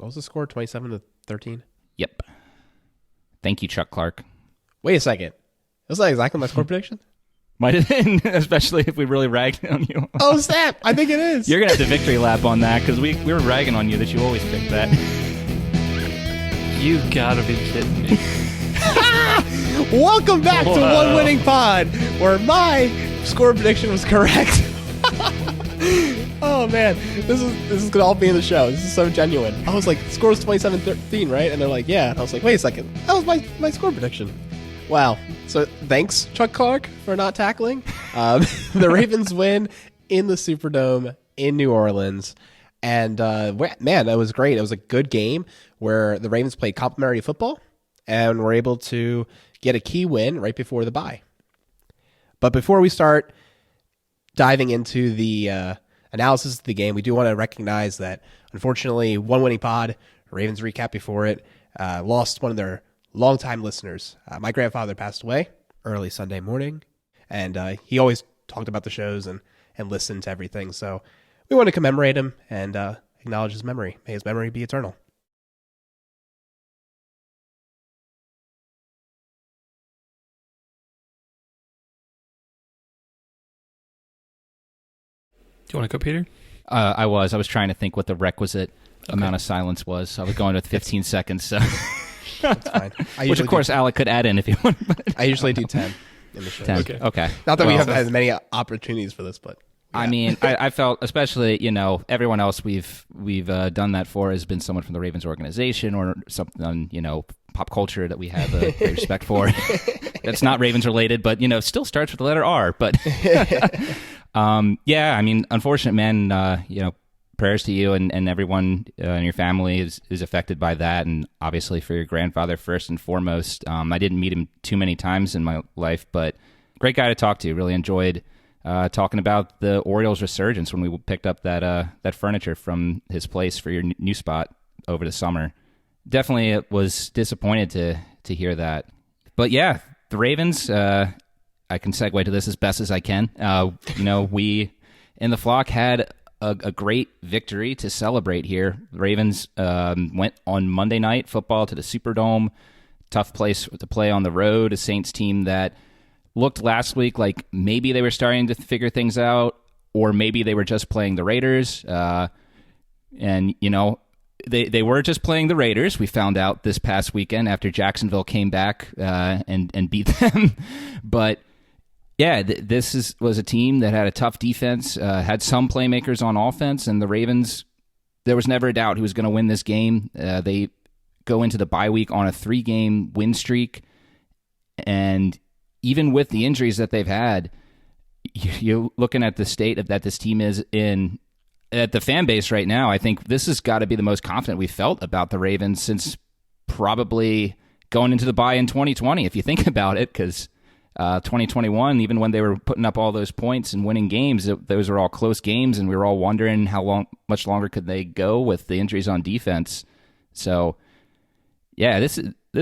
What was the score? 27-13? Yep. Thank you, Chuck Clark. Wait a second. Was that exactly my score prediction? Might have been, especially if we really ragged on you. Oh, snap. I think it is. You're going to have the victory lap on that because we were ragging on you that you always pick that. You gotta be kidding me. Welcome back to One Winning Pod, where my score prediction was correct. Oh, man. This is going to all be in the show. This is so genuine. I was like, the score was 27-13, right? And they're like, yeah. And I was like, wait a second. That was my score prediction. Wow. So thanks, Chuck Clark, for not tackling. The Ravens win in the Superdome in New Orleans. And, man, that was great. It was a good game where the Ravens played complimentary football and were able to get a key win right before the bye. But before we start diving into the analysis of the game, we do want to recognize that, unfortunately, One Winning Pod, Ravens recap before it, lost one of their longtime listeners. My grandfather passed away early Sunday morning, and he always talked about the shows and listened to everything. So we want to commemorate him and acknowledge his memory. May his memory be eternal. Do you want to go, Peter? I was trying to think what the requisite amount of silence was. I was going with 15 seconds. So. That's fine. Which, of course, Alec could add in if you want. I usually do 10 in the show. 10. Okay. Not that we have as many opportunities for this, but... Yeah. I mean, I felt, especially, everyone else we've done that for has been someone from the Ravens organization or something, pop culture that we have a great respect for. That's not Ravens related, but, still starts with the letter R. But, yeah, I mean, unfortunate, man, prayers to you and everyone in your family is affected by that. And obviously for your grandfather, first and foremost. I didn't meet him too many times in my life, but great guy to talk to. Really enjoyed talking about the Orioles resurgence when we picked up that furniture from his place for your new spot over the summer. Definitely was disappointed to hear that. But yeah, the Ravens, I can segue to this as best as I can. We in the flock had a great victory to celebrate here. The Ravens went on Monday Night Football to the Superdome. Tough place to play on the road. A Saints team that looked last week like maybe they were starting to figure things out, or maybe they were just playing the Raiders. They were just playing the Raiders. We found out this past weekend after Jacksonville came back and beat them. But yeah, this was a team that had a tough defense, had some playmakers on offense, and the Ravens, there was never a doubt who was going to win this game. They go into the bye week on a 3-game win streak, and even with the injuries that they've had, you're looking at the state that this team is in, at the fan base right now. I think this has got to be the most confident we've felt about the Ravens since probably going into the bye in 2020, if you think about it, because 2021, even when they were putting up all those points and winning games, those were all close games, and we were all wondering much longer could they go with the injuries on defense. So, yeah, this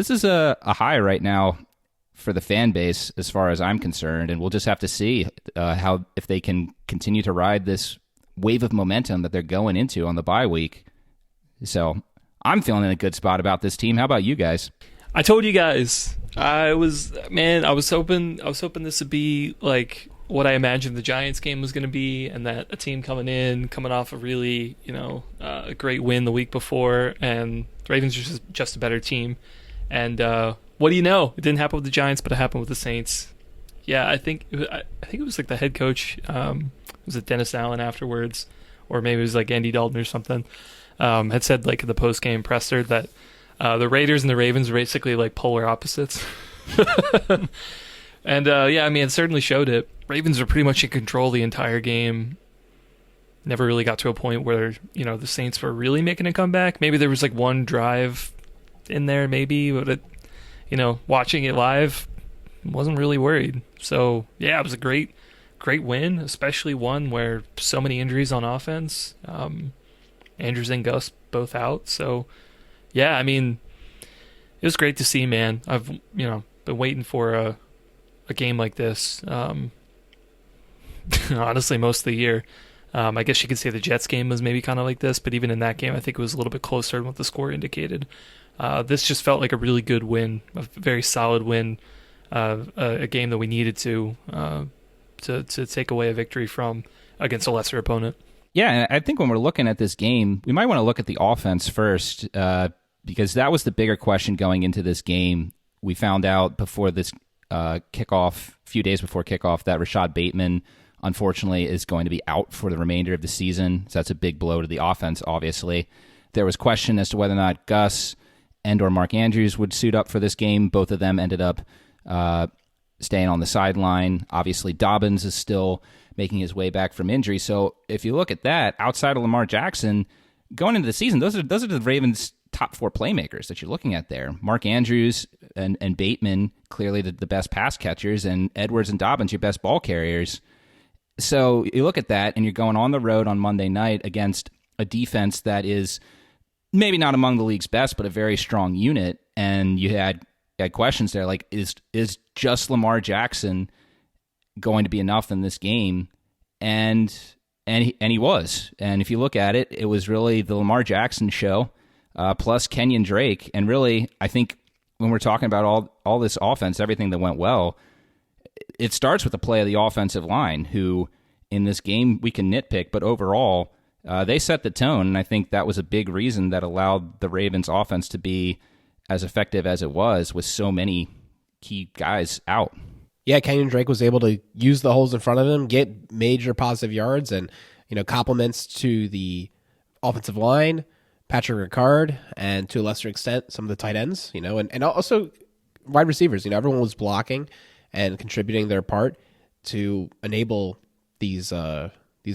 is a high right now for the fan base as far as I'm concerned, and we'll just have to see if they can continue to ride this wave of momentum that they're going into on the bye week. So I'm feeling in a good spot about this team. How about you guys? I told you guys. I was hoping this would be like what I imagined the Giants game was going to be, and that a team coming off a really, a great win the week before, and the Ravens are just a better team. And what do you know? It didn't happen with the Giants, but it happened with the Saints. Yeah, I think it was like the head coach, was it Dennis Allen afterwards, or maybe it was like Andy Dalton or something, had said like in the post-game presser that the Raiders and the Ravens are basically like polar opposites. And it certainly showed it. Ravens were pretty much in control the entire game. Never really got to a point where, the Saints were really making a comeback. Maybe there was like one drive in there, but watching it live, wasn't really worried. So yeah, it was a great win, especially one where so many injuries on offense. Andrews and Gus both out. So yeah, I mean, it was great to see, man. I've been waiting for a game like this. Honestly, most of the year. I guess you could say the Jets game was maybe kind of like this, but even in that game, I think it was a little bit closer than what the score indicated. This just felt like a really good win, a very solid win, a game that we needed to take away a victory from against a lesser opponent. Yeah, and I think when we're looking at this game, we might want to look at the offense first, because that was the bigger question going into this game. We found out before this kickoff, a few days before kickoff, that Rashad Bateman, unfortunately, is going to be out for the remainder of the season. So that's a big blow to the offense, obviously. There was question as to whether or not Gus and or Mark Andrews would suit up for this game. Both of them ended up staying on the sideline. Obviously, Dobbins is still making his way back from injury. So if you look at that, outside of Lamar Jackson, going into the season, those are the Ravens' top 4 playmakers that you're looking at there. Mark Andrews and Bateman, clearly the best pass catchers, and Edwards and Dobbins, your best ball carriers. So you look at that, and you're going on the road on Monday night against a defense that is maybe not among the league's best, but a very strong unit. And you had questions there, like, is just Lamar Jackson going to be enough in this game? And he was. And if you look at it, it was really the Lamar Jackson show, plus Kenyon Drake. And really, I think when we're talking about all this offense, everything that went well, it starts with the play of the offensive line, who in this game we can nitpick, but overall they set the tone, and I think that was a big reason that allowed the Ravens offense to be as effective as it was with so many key guys out. Yeah, Kenyon Drake was able to use the holes in front of him, get major positive yards, and compliments to the offensive line, Patrick Ricard, and to a lesser extent some of the tight ends, and also wide receivers. Everyone was blocking and contributing their part to enable these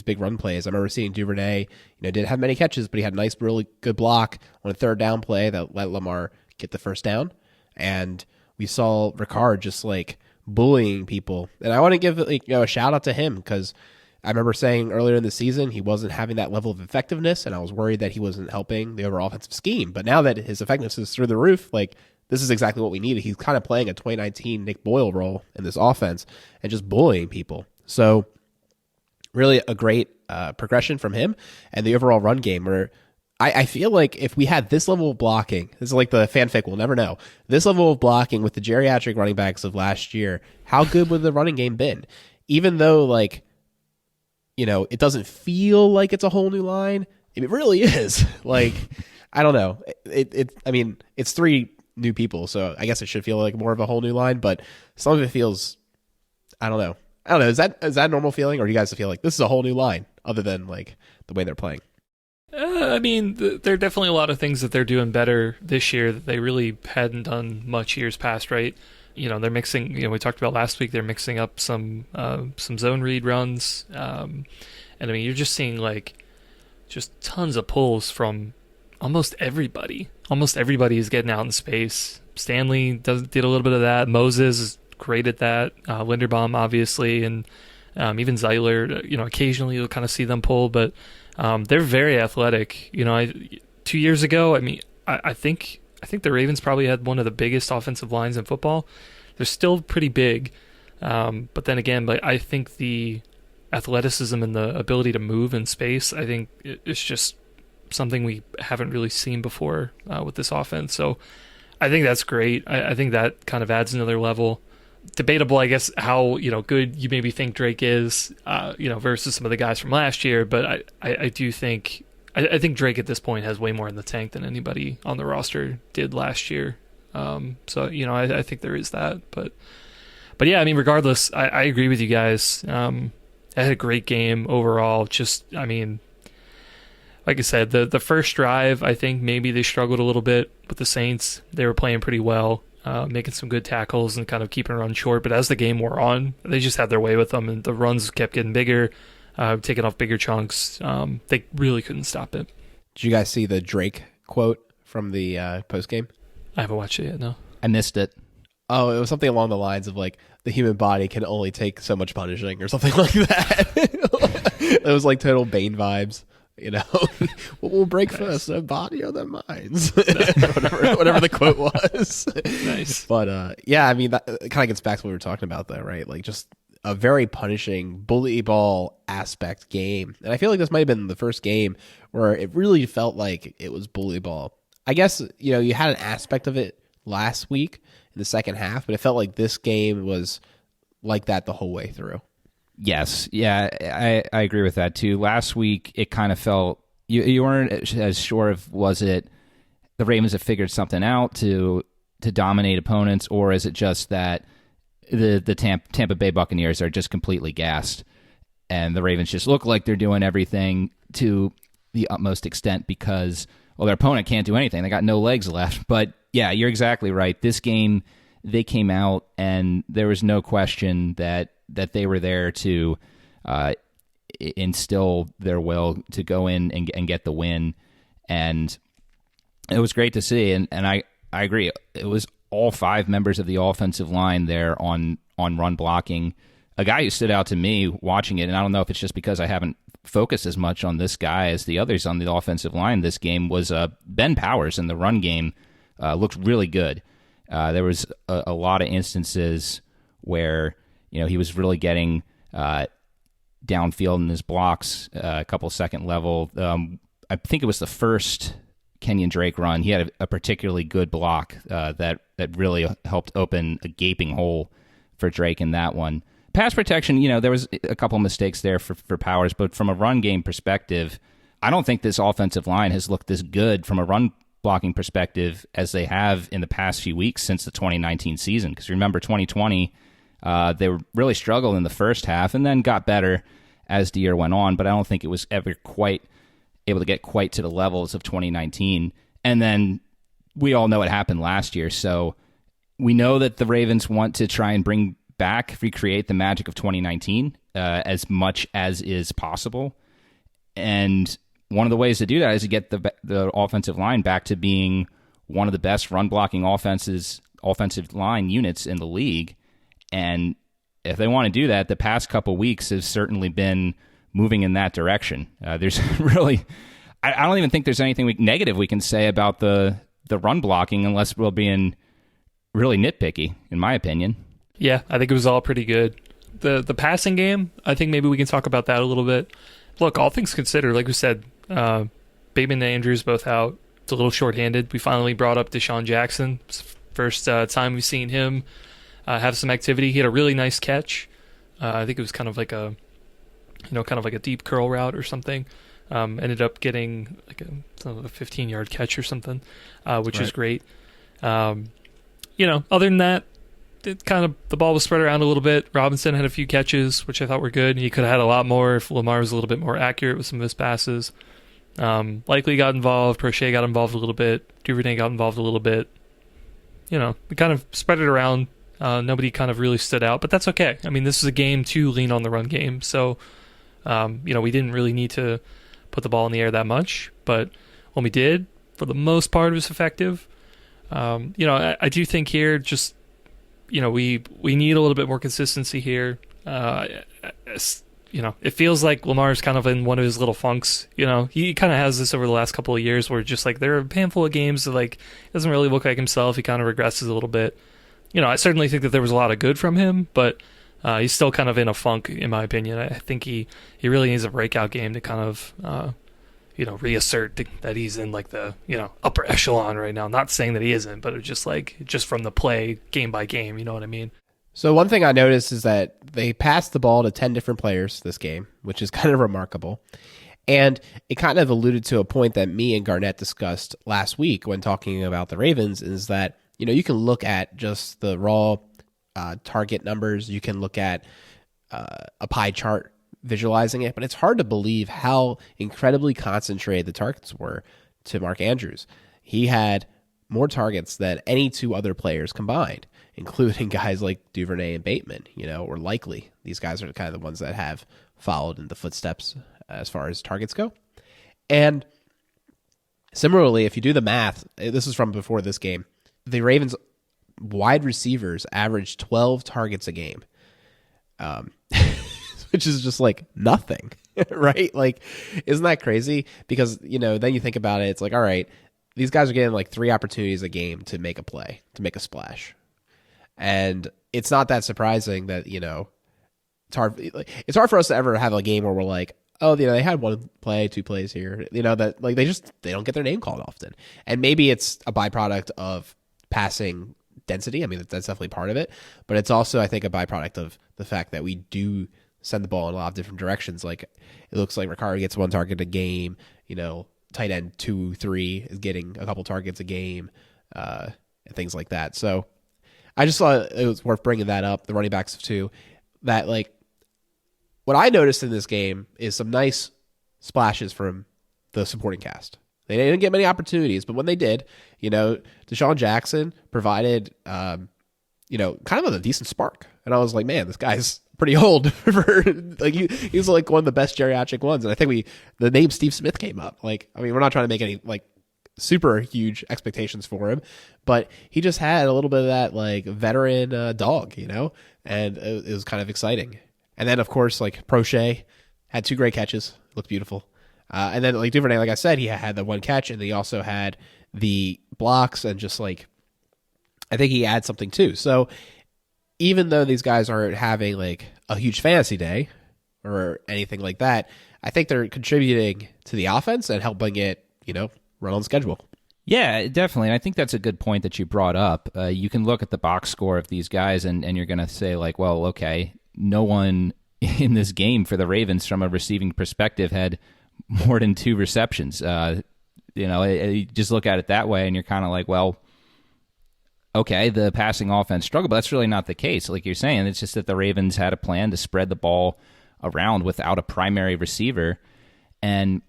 big run plays. I remember seeing Duvernay, didn't have many catches, but he had a nice, really good block on a third down play that let Lamar get the first down. And we saw Ricard just bullying people. And I want to give a shout out to him, because I remember saying earlier in the season he wasn't having that level of effectiveness, and I was worried that he wasn't helping the overall offensive scheme. But now that his effectiveness is through the roof, this is exactly what we needed. He's kind of playing a 2019 Nick Boyle role in this offense and just bullying people. So really a great progression from him, and the overall run game, where I feel like if we had this level of blocking, this is like the fanfic, we'll never know, this level of blocking with the geriatric running backs of last year, how good would the running game been? Even though it doesn't feel like it's a whole new line, it really is. I don't know. It's 3 new people, so I guess it should feel like more of a whole new line, but some of it feels, I don't know. Is that a normal feeling, or do you guys feel like this is a whole new line other than the way they're playing? There are definitely a lot of things that they're doing better this year that they really hadn't done much years past, right? They're mixing, we talked about last week, they're mixing up some zone read runs. And you're just seeing just tons of pulls from almost everybody. Almost everybody is getting out in space. Stanley did a little bit of that. Moses is great at that. Linderbaum, obviously, and even Zeiler. Occasionally you'll kind of see them pull, but they're very athletic. 2 years ago, I think the Ravens probably had one of the biggest offensive lines in football. They're still pretty big, but then again, I think the athleticism and the ability to move in space, I think it's just something we haven't really seen before with this offense. So I think that's great. I think that kind of adds another level. Debatable, I guess, how good you maybe think Drake is, versus some of the guys from last year. But I do think I think Drake at this point has way more in the tank than anybody on the roster did last year. So I think there is that. But yeah, regardless, I agree with you guys. I had a great game overall. Just like I said, the first drive, I think maybe they struggled a little bit with the Saints. They were playing pretty well, making some good tackles and kind of keeping a run short. But as the game wore on, they just had their way with them, and the runs kept getting bigger, taking off bigger chunks. They really couldn't stop it. Did you guys see the Drake quote from the postgame? I haven't watched it yet, no. I missed it. Oh, it was something along the lines of the human body can only take so much punishing or something like that. It was total Bane vibes. What will break first, their body or their minds? whatever the quote was. Nice. But that kind of gets back to what we were talking about, though, right? a very punishing bully ball aspect game. And I feel like this might have been the first game where it really felt like it was bully ball. I guess, you had an aspect of it last week in the second half, but it felt like this game was like that the whole way through. Yes. Yeah, I agree with that too. Last week, it kind of felt, you weren't as sure of, was it the Ravens have figured something out to dominate opponents, or is it just that the Tampa Bay Buccaneers are just completely gassed and the Ravens just look like they're doing everything to the utmost extent because, well, their opponent can't do anything. They got no legs left. But yeah, you're exactly right. This game, they came out and there was no question that they were there to instill their will to go in and get the win. And it was great to see. And I agree. It was all 5 members of the offensive line there on run blocking. A guy who stood out to me watching it, and I don't know if it's just because I haven't focused as much on this guy as the others on the offensive line this game, was Ben Powers in the run game. Looked really good. There was a lot of instances where he was really getting downfield in his blocks, a couple second level. I think it was the first Kenyon Drake run. He had a particularly good block that really helped open a gaping hole for Drake in that one. Pass protection, there was a couple mistakes there for Powers, but from a run game perspective, I don't think this offensive line has looked this good from a run blocking perspective as they have in the past few weeks since the 2019 season. Because remember, 2020, they were really struggled in the first half and then got better as the year went on, but I don't think it was ever quite able to get quite to the levels of 2019. And then we all know what happened last year. So we know that the Ravens want to try and bring back, recreate the magic of 2019 as much as is possible. And one of the ways to do that is to get the offensive line back to being one of the best run blocking offensive line units in the league. And if they want to do that, the past couple weeks have certainly been moving in that direction. There's really, I don't even think there's anything negative we can say about the run blocking unless we're being really nitpicky, in my opinion. Yeah, I think it was all pretty good. The passing game, I think maybe we can talk about that a little bit. Look, all things considered, like we said, Bateman and Andrews both out. It's a little shorthanded. We finally brought up Deshaun Jackson. It's the first time we've seen him have some activity. He had a really nice catch. I think it was kind of like a deep curl route or something. Ended up getting like a 15-yard catch or something, which is great. Other than that, the ball was spread around a little bit. Robinson had a few catches, which I thought were good. He could have had a lot more if Lamar was a little bit more accurate with some of his passes. Likely got involved. Prochet got involved a little bit. Duvernay got involved a little bit. We kind of spread it around. Nobody kind of really stood out, but that's okay. I mean, this is a game to lean on the run game, so we didn't really need to put the ball in the air that much. But when we did, for the most part, it was effective. I do think here, just we need a little bit more consistency here. It feels like Lamar's kind of in one of his little funks. He kind of has this over the last couple of years where just like there are a handful of games that like doesn't really look like himself. He kind of regresses a little bit. I certainly think that there was a lot of good from him, but he's still kind of in a funk, in my opinion. I think he really needs a breakout game to kind of reassert that he's in like the upper echelon right now. Not saying that he isn't, but it's just from the play game by game. You know what I mean? So one thing I noticed is that they passed the ball to 10 different players this game, which is kind of remarkable. And it kind of alluded to a point that me and Garnett discussed last week when talking about the Ravens, is that, you can look at just the raw target numbers. You can look at a pie chart visualizing it, but it's hard to believe how incredibly concentrated the targets were to Mark Andrews. He had more targets than any 2 other players combined, including guys like Duvernay and Bateman, or likely. These guys are kind of the ones that have followed in the footsteps as far as targets go. And similarly, if you do the math, this is from before this game, the Ravens wide receivers averaged 12 targets a game, which is just like nothing, right? Like, isn't that crazy? Because, then you think about it, it's like, all right, these guys are getting like 3 opportunities a game to make a play, to make a splash. And it's not that surprising that, it's hard for us to ever have a game where we're like, oh, they had one play, two plays here, that like they don't get their name called often. And maybe it's a byproduct of passing density. I mean, that's definitely part of it, but it's also, I think, a byproduct of the fact that we do send the ball in a lot of different directions. Like, it looks like Ricardo gets one target a game, tight end 2-3 is getting a couple targets a game, and things like that. So I just thought it was worth bringing that up, the running backs too, that like, what I noticed in this game is some nice splashes from the supporting cast. They didn't get many opportunities, but when they did, Deshaun Jackson provided, kind of a decent spark. And I was like, man, this guy's pretty old for like he's like one of the best geriatric ones. And I think the name Steve Smith came up. Like, I mean, we're not trying to make any like super huge expectations for him, but he just had a little bit of that like veteran dog, and it was kind of exciting. And then, of course, like Prochet had 2 great catches, looked beautiful. And then, like Duvernay, like I said, he had the one catch, and he also had the blocks, and just like, I think he had something too. So even though these guys aren't having like a huge fantasy day or anything like that, I think they're contributing to the offense and helping it, run on schedule. Yeah, definitely. And I think that's a good point that you brought up. You can look at the box score of these guys, and you're going to say like, well, okay, no one in this game for the Ravens from a receiving perspective had more than 2 receptions. You just look at it that way and you're kind of like, well, okay, the passing offense struggled, but that's really not the case. Like you're saying, it's just that the Ravens had a plan to spread the ball around without a primary receiver. And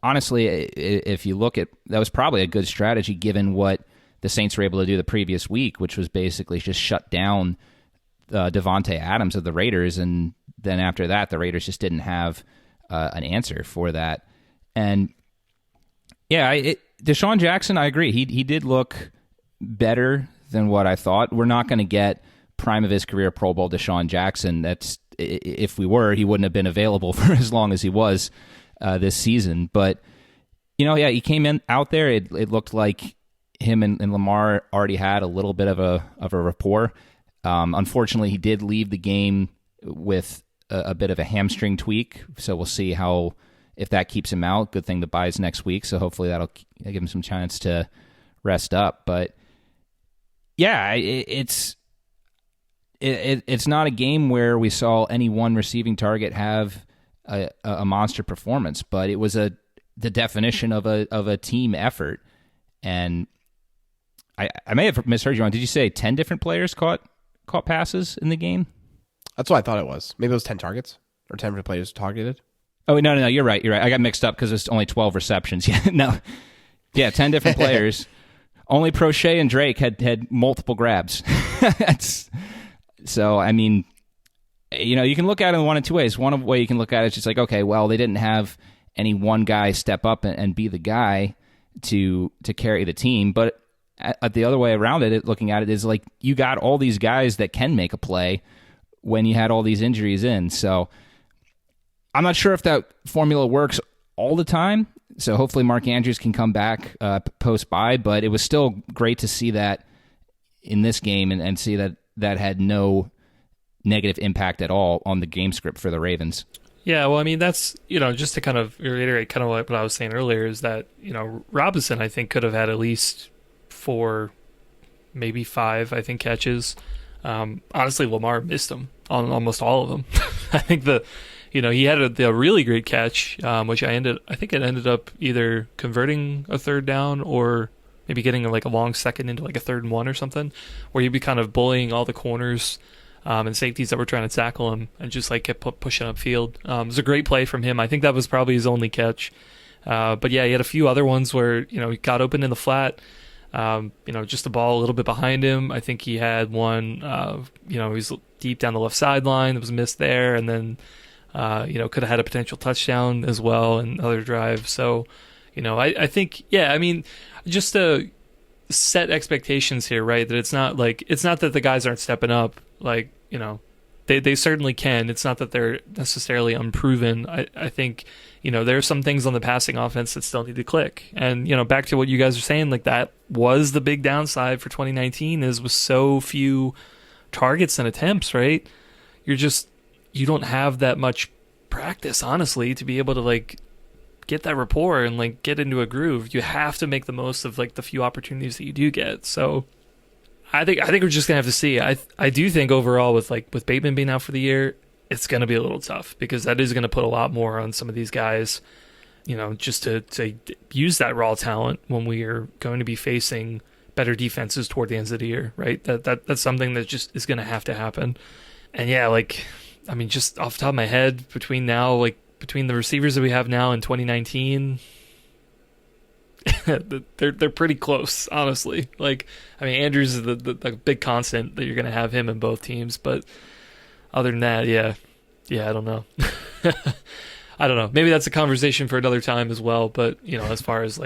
honestly, if you look at, that was probably a good strategy given what the Saints were able to do the previous week, which was basically just shut down Devontae Adams of the Raiders, and then after that, the Raiders just didn't have an answer for that. And yeah, Deshaun Jackson, I agree. He did look better than what I thought. We're not going to get prime of his career Pro Bowl Deshaun Jackson. If we were, he wouldn't have been available for as long as he was this season. But yeah, he came out there. It looked like him and Lamar already had a little bit of a rapport. Unfortunately, he did leave the game with a bit of a hamstring tweak, so we'll see if that keeps him out. Good thing the bye's next week, so hopefully that'll give him some chance to rest up. But yeah, it's not a game where we saw any one receiving target have a monster performance, but it was the definition of a team effort. And I may have misheard you on. Did you say 10 different players caught passes in the game? That's what I thought it was. Maybe it was 10 targets or 10 players targeted. Oh, no, you're right. I got mixed up because it's only 12 receptions. Yeah, no. Yeah, 10 different players. Only Prochet and Drake had multiple grabs. So, I mean, you can look at it in one of 2 ways. One way you can look at it is just like, okay, well, they didn't have any one guy step up and be the guy to carry the team. But at the other way around it, looking at it is like you got all these guys that can make a play when you had all these injuries in. So I'm not sure if that formula works all the time. So hopefully Mark Andrews can come back post-bye, but it was still great to see that in this game and see that had no negative impact at all on the game script for the Ravens. Yeah, well, I mean, that's, just to kind of reiterate kind of what I was saying earlier is that, Robinson, I think, could have had at least 4, maybe 5, I think, catches. Honestly, Lamar missed them on almost all of them. I think he had a really great catch, which I think it ended up either converting a third down or maybe getting like a long second into like a 3rd and 1 or something, where he'd be kind of bullying all the corners and safeties that were trying to tackle him and just like kept pushing upfield. It was a great play from him. I think that was probably his only catch. But yeah, he had a few other ones where, he got open in the flat. Just the ball a little bit behind him. I think he had one, he was deep down the left sideline. It was missed there. And then, could have had a potential touchdown as well and other drives. So, I think, yeah, I mean, just to set expectations here, right? That it's not that the guys aren't stepping up. Like, they certainly can. It's not that they're necessarily unproven. I think, there are some things on the passing offense that still need to click. And, back to what you guys are saying, like that was the big downside for 2019 is with so few targets and attempts, right? You you don't have that much practice, honestly, to be able to like get that rapport and like get into a groove. You have to make the most of like the few opportunities that you do get. So I think we're just gonna have to see. I do think overall with Bateman being out for the year, it's gonna be a little tough because that is gonna put a lot more on some of these guys, just to use that raw talent when we are going to be facing better defenses toward the ends of the year, right? That's something that just is gonna have to happen. And yeah, just off the top of my head, between the receivers that we have now in 2019, they're pretty close, honestly. Andrews is the big constant that you're going to have him in both teams, but other than that, yeah, I don't know. I don't know. Maybe that's a conversation for another time as well. But as far as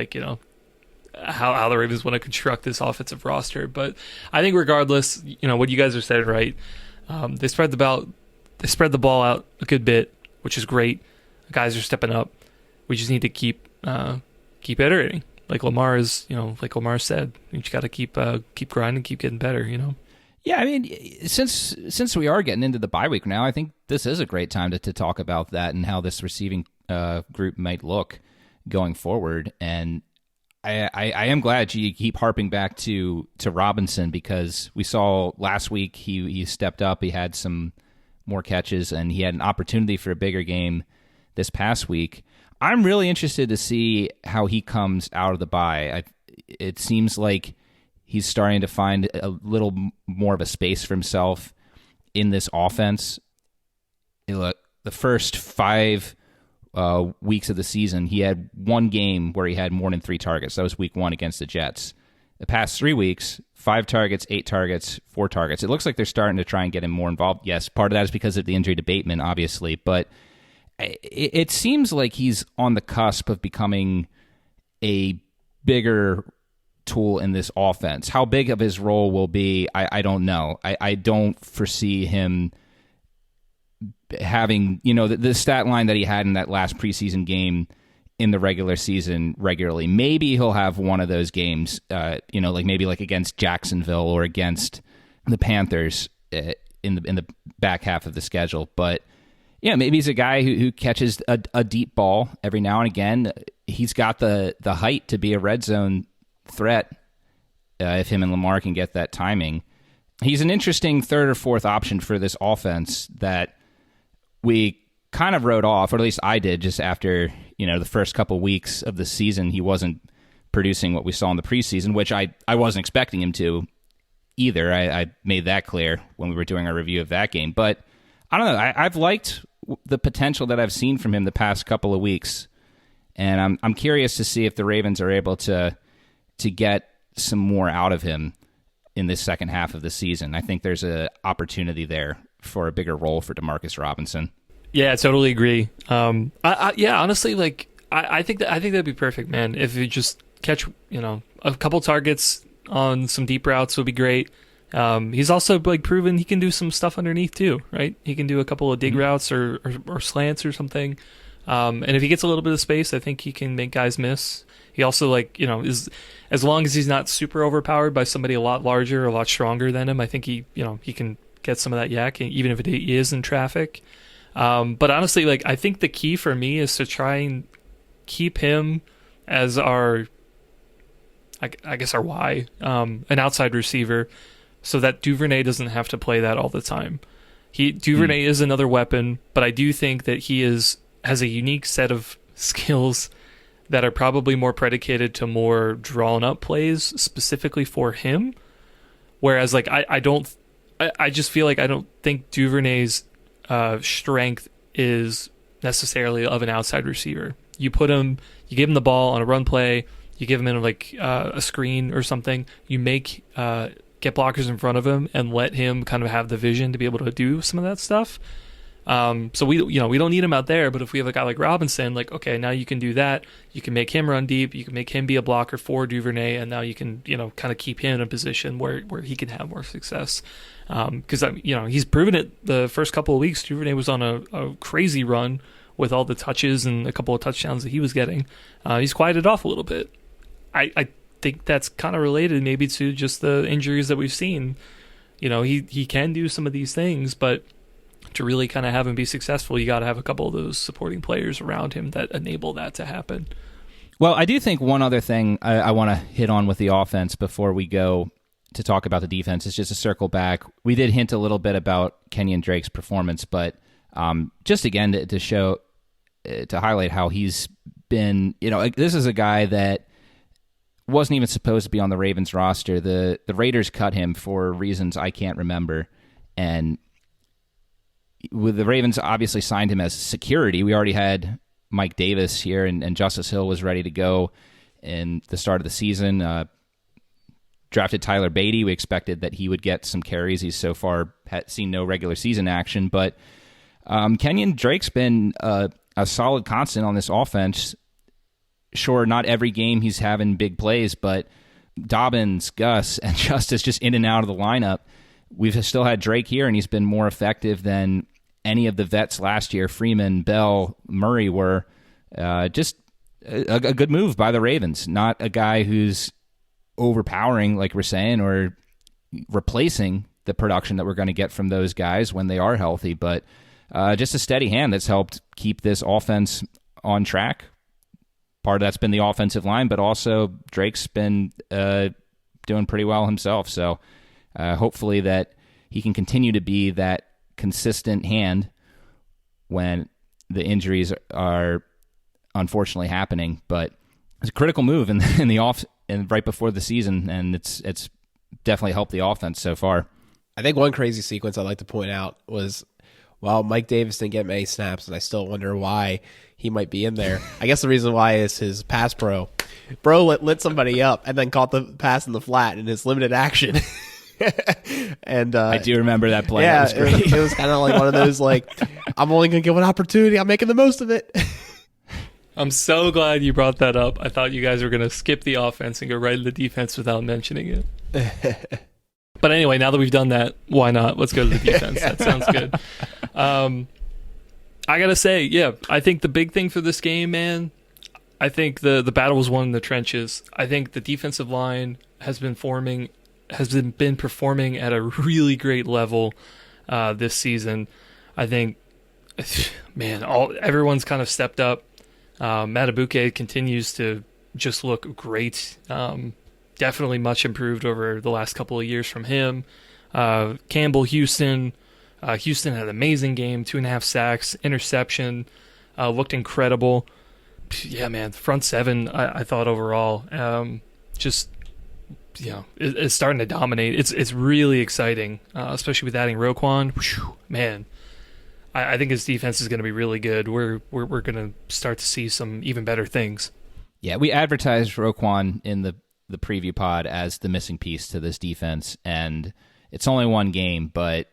how the Ravens want to construct this offensive roster, but I think regardless, what you guys are saying, right? They spread the ball out a good bit, which is great. The guys are stepping up. We just need to keep iterating. Like Lamar said, you just got to keep grinding, keep getting better. Yeah, since we are getting into the bye week now, I think this is a great time to talk about that and how this receiving group might look going forward. And I am glad you keep harping back to Robinson, because we saw last week he stepped up, he had some more catches, and he had an opportunity for a bigger game this past week. I'm really interested to see how he comes out of the bye. It seems like he's starting to find a little more of a space for himself in this offense. The first 5 weeks of the season, he had one game where he had more than 3 targets. That was week 1 against the Jets. The past 3 weeks, 5 targets, 8 targets, 4 targets. It looks like they're starting to try and get him more involved. Yes, part of that is because of the injury to Bateman, obviously, but it seems like he's on the cusp of becoming a bigger tool in this offense. How big of his role will be, I don't know. I don't foresee him having, the stat line that he had in that last preseason game in the regular season regularly. Maybe he'll have one of those games, maybe against Jacksonville or against the Panthers in the back half of the schedule. But yeah, maybe he's a guy who catches a deep ball every now and again. He's got the height to be a red zone threat if him and Lamar can get that timing. He's an interesting 3rd or 4th option for this offense that we kind of wrote off, or at least I did, just after the first couple weeks of the season. He wasn't producing what we saw in the preseason, which I wasn't expecting him to either. I made that clear when we were doing our review of that game. But I don't know. I've liked the potential that I've seen from him the past couple of weeks, and I'm curious to see if the Ravens are able to get some more out of him in this second half of the season. I think there's an opportunity there for a bigger role for Demarcus Robinson. Yeah, I totally agree. Honestly, I think that'd be perfect, man. If you just catch a couple targets on some deep routes would be great. He's also proven he can do some stuff underneath too, right? He can do a couple of dig routes or slants or something. And if he gets a little bit of space, I think he can make guys miss. He also is, as long as he's not super overpowered by somebody a lot larger or a lot stronger than him, I think he can get some of that yak, even if he is in traffic. But honestly, I think the key for me is to try and keep him as our Y, an outside receiver, so that Duvernay doesn't have to play that all the time. Duvernay is another weapon, but I do think that he has a unique set of skills that are probably more predicated to more drawn up plays specifically for him. Whereas I just feel like I don't think Duvernay's strength is necessarily of an outside receiver. You give him the ball on a run play, you give him in a screen or something, you get blockers in front of him and let him kind of have the vision to be able to do some of that stuff. So we don't need him out there, but if we have a guy like Robinson, okay, now you can do that. You can make him run deep. You can make him be a blocker for Duvernay, and now you can, kind of keep him in a position where he can have more success. Because he's proven it the first couple of weeks. Duvernay was on a crazy run with all the touches and a couple of touchdowns that he was getting. He's quieted off a little bit. I think that's kind of related maybe to just the injuries that we've seen. He can do some of these things, but to really kind of have him be successful, you got to have a couple of those supporting players around him that enable that to happen. Well, I do think one other thing I want to hit on with the offense before we go to talk about the defense is just to circle back. We did hint a little bit about Kenyon Drake's performance, but just again to show, to highlight how he's been, this is a guy that wasn't even supposed to be on the Ravens roster. The Raiders cut him for reasons I can't remember, and with the Ravens obviously signed him as security. We already had Mike Davis here, and Justice Hill was ready to go in the start of the season. Drafted Tyler Beatty. We expected that he would get some carries. He's so far seen no regular season action, but Kenyon Drake's been a solid constant on this offense. Sure, not every game he's having big plays, but Dobbins, Gus, and Justice just in and out of the lineup. We've still had Drake here, and he's been more effective than any of the vets last year. Freeman, Bell, Murray were just a good move by the Ravens. Not a guy who's overpowering, like we're saying, or replacing the production that we're going to get from those guys when they are healthy, but just a steady hand that's helped keep this offense on track. Part of that's been the offensive line, but also Drake's been doing pretty well himself. So hopefully that he can continue to be that consistent hand when the injuries are unfortunately happening. But it's a critical move in the off and right before the season, and it's definitely helped the offense so far. I think one crazy sequence I'd like to point out was, well, Mike Davis didn't get many snaps, and I still wonder why he might be in there. I guess the reason why is his pass pro. Bro lit somebody up and then caught the pass in the flat in his limited action. And I do remember that play. Yeah, that was great. it was kind of like one of those, like, I'm only going to give an opportunity. I'm making the most of it. I'm so glad you brought that up. I thought you guys were going to skip the offense and go right to the defense without mentioning it. But anyway, now that we've done that, why not? Let's go to the defense. That sounds good. I got to say, yeah, I think the big thing for this game, man, I think the battle was won in the trenches. I think the defensive line has been performing at a really great level this season. I think, man, everyone's kind of stepped up. Matabuke continues to just look great. Definitely much improved over the last couple of years from him. Campbell, Houston had an amazing game, 2.5 sacks, interception, looked incredible. Yeah, man, the front seven, I thought overall, it's starting to dominate. It's really exciting, especially with adding Roquan. Whew, man, I think his defense is going to be really good. We're going to start to see some even better things. Yeah, we advertised Roquan in the preview pod as the missing piece to this defense, and it's only one game, but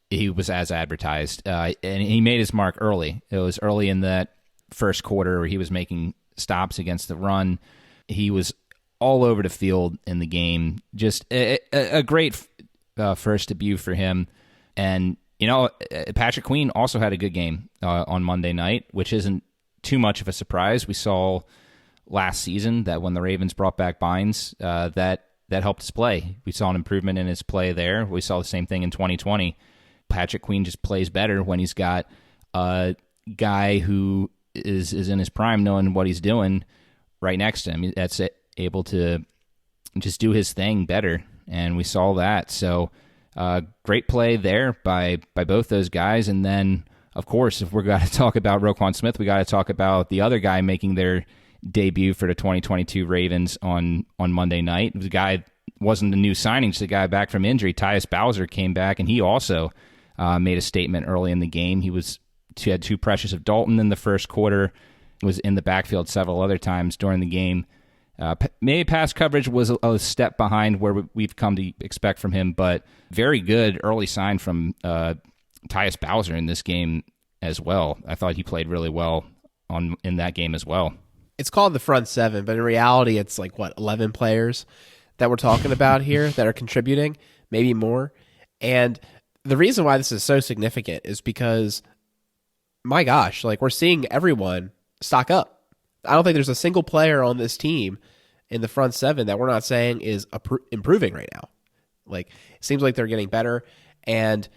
he was as advertised, and he made his mark early. It was early in that first quarter where he was making stops against the run. He was all over the field in the game. Just a great first debut for him. And, Patrick Queen also had a good game on Monday night, which isn't too much of a surprise. We saw last season that when the Ravens brought back Bynes, that helped his play. We saw an improvement in his play there. We saw the same thing in 2020. Patrick Queen just plays better when he's got a guy who is in his prime knowing what he's doing right next to him. That's able to just do his thing better, and we saw that. So great play there by both those guys. And then, of course, if we're going to talk about Roquan Smith, we got to talk about the other guy making their debut for the 2022 Ravens on Monday night. The guy wasn't a new signing, just a guy back from injury. Tyus Bowser came back, and he also made a statement early in the game. He had 2 pressures of Dalton in the first quarter, was in the backfield several other times during the game. Maybe pass coverage was a step behind where we've come to expect from him, but very good early sign from Tyus Bowser in this game as well. I thought he played really well in that game as well. It's called the front seven, but in reality, it's like, 11 players that we're talking about here that are contributing, maybe more. And the reason why this is so significant is because, my gosh, we're seeing everyone stock up. I don't think there's a single player on this team in the front seven that we're not saying is improving right now. It seems like they're getting better, and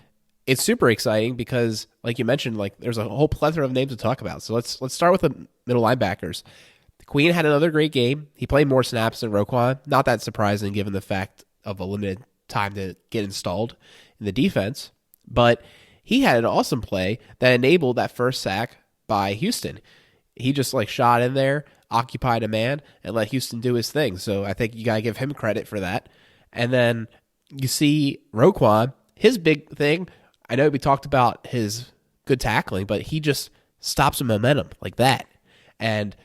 it's super exciting because, like you mentioned, like there's a whole plethora of names to talk about. So let's start with the middle linebackers. Queen had another great game. He played more snaps than Roquan. Not that surprising given the fact of a limited time to get installed in the defense. But he had an awesome play that enabled that first sack by Houston. He just like shot in there, occupied a man, and let Houston do his thing. So I think you got to give him credit for that. And then you see Roquan, his big thing, I know we talked about his good tackling, but he just stops the momentum like that. And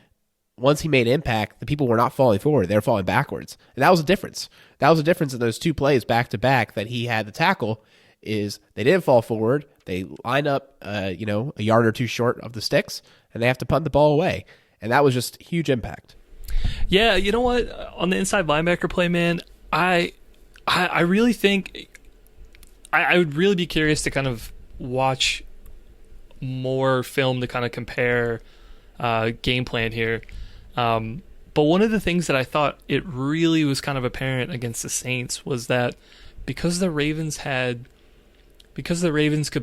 once he made impact, the people were not falling forward. They were falling backwards. And that was the difference. That was the difference in those two plays back-to-back that he had the tackle is they didn't fall forward. They line up, a yard or two short of the sticks, and they have to punt the ball away. And that was just huge impact. Yeah, you know what? On the inside linebacker play, man, I really think I would really be curious to kind of watch more film to kind of compare game plan here. But one of the things that I thought it really was kind of apparent against the Saints was that because the Ravens could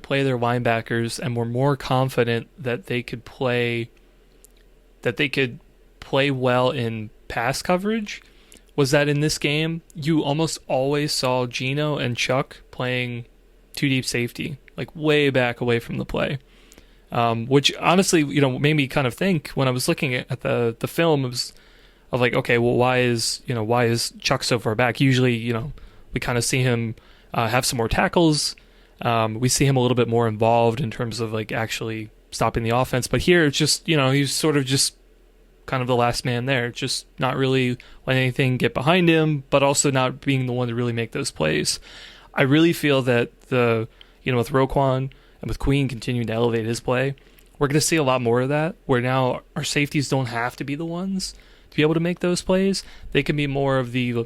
play their linebackers and were more confident that they could play well in pass coverage, was that in this game you almost always saw Geno and Chuck playing two deep safety, like way back away from the play. Which honestly, made me kind of think when I was looking at the film, it was of like, okay, well, why is Chuck so far back? Usually, we kind of see him have some more tackles. We see him a little bit more involved in terms of like actually stopping the offense. But here, it's just, he's sort of just kind of the last man there, just not really letting anything get behind him, but also not being the one to really make those plays. I really feel that with Roquan and with Queen continuing to elevate his play, we're going to see a lot more of that, where now our safeties don't have to be the ones to be able to make those plays. They can be more of the,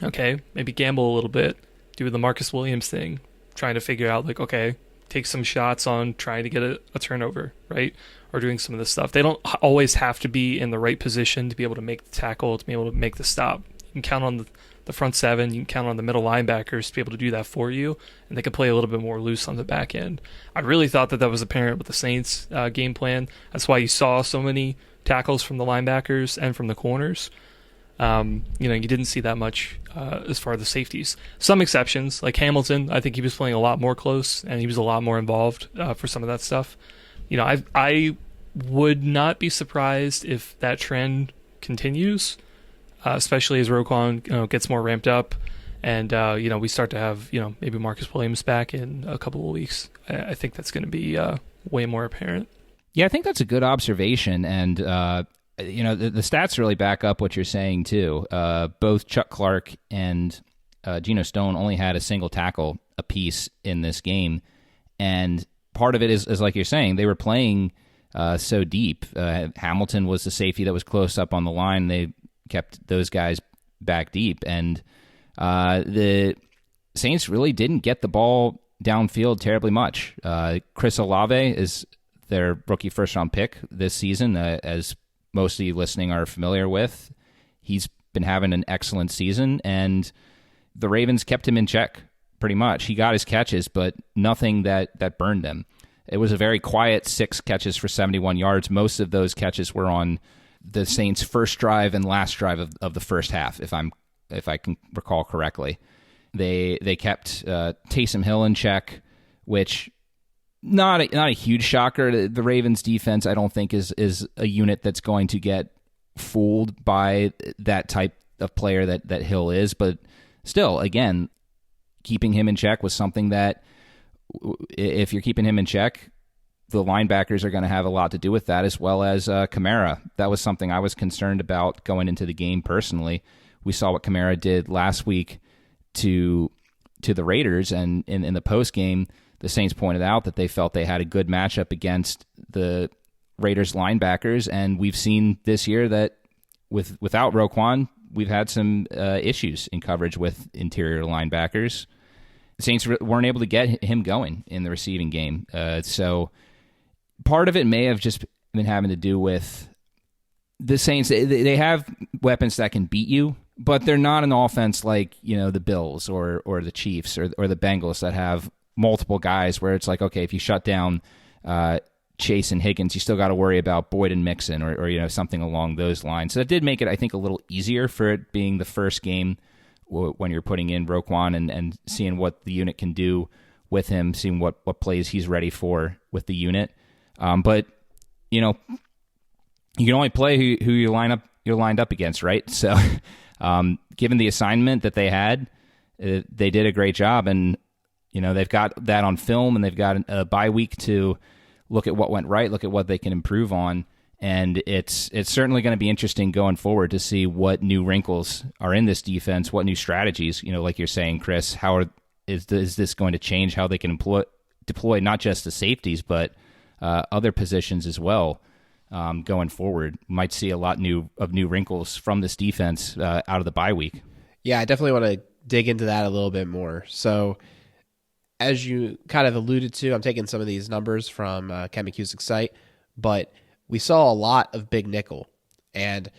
okay, maybe gamble a little bit, do the Marcus Williams thing, trying to figure out, like, okay, take some shots on trying to get a turnover, right? Or doing some of this stuff. They don't always have to be in the right position to be able to make the tackle, to be able to make the stop. You can count on the front seven, you can count on the middle linebackers to be able to do that for you, and they can play a little bit more loose on the back end. I really thought that was apparent with the Saints game plan. That's why you saw so many tackles from the linebackers and from the corners. You didn't see that much as far as the safeties. Some exceptions, like Hamilton, I think he was playing a lot more close, and he was a lot more involved for some of that stuff. I would not be surprised if that trend continues, especially as Roquan gets more ramped up, and we start to have maybe Marcus Williams back in a couple of weeks. I think that's going to be way more apparent. Yeah, I think that's a good observation, and the stats really back up what you're saying too. Both Chuck Clark and Geno Stone only had a single tackle apiece in this game, and part of it is like you're saying, they were playing so deep. Hamilton was the safety that was close up on the line. They kept those guys back deep, and the Saints really didn't get the ball downfield terribly much. Chris Olave is their rookie first-round pick this season, as most of you listening are familiar with. He's been having an excellent season, and the Ravens kept him in check pretty much. He got his catches, but nothing that burned them. It was a very quiet 6 catches for 71 yards. Most of those catches were on the Saints' first drive and last drive of the first half, if I can recall correctly. They kept Taysom Hill in check, which not a huge shocker. The Ravens defense, I don't think, is a unit that's going to get fooled by that type of player that Hill is. But still, again, keeping him in check was something that, if you're keeping him in check, the linebackers are going to have a lot to do with that, as well as Kamara. That was something I was concerned about going into the game personally. We saw what Kamara did last week to the Raiders, and in the post game, the Saints pointed out that they felt they had a good matchup against the Raiders linebackers, and we've seen this year that without Roquan, we've had some issues in coverage with interior linebackers. The Saints weren't able to get him going in the receiving game. So part of it may have just been having to do with the Saints. They have weapons that can beat you, but they're not an offense like the Bills or the Chiefs or the Bengals that have multiple guys where it's like, okay, if you shut down Chase and Higgins, you still got to worry about Boyd and Mixon or something along those lines. So that did make it, I think, a little easier for it being the first game when you're putting in Roquan and seeing what the unit can do with him, seeing what plays he's ready for with the unit. But you can only play who you're lined up against, right? So given the assignment that they had, they did a great job, and they've got that on film, and they've got a bye week to look at what went right, look at what they can improve on, and it's certainly going to be interesting going forward to see what new wrinkles are in this defense, what new strategies, like you're saying, Chris, is this going to change how they can deploy not just the safeties but other positions as well going forward. Might see a lot of new wrinkles from this defense out of the bye week. Yeah, I definitely want to dig into that a little bit more. So, as you kind of alluded to, I'm taking some of these numbers from Ken McCusick's site, but we saw a lot of big nickel. And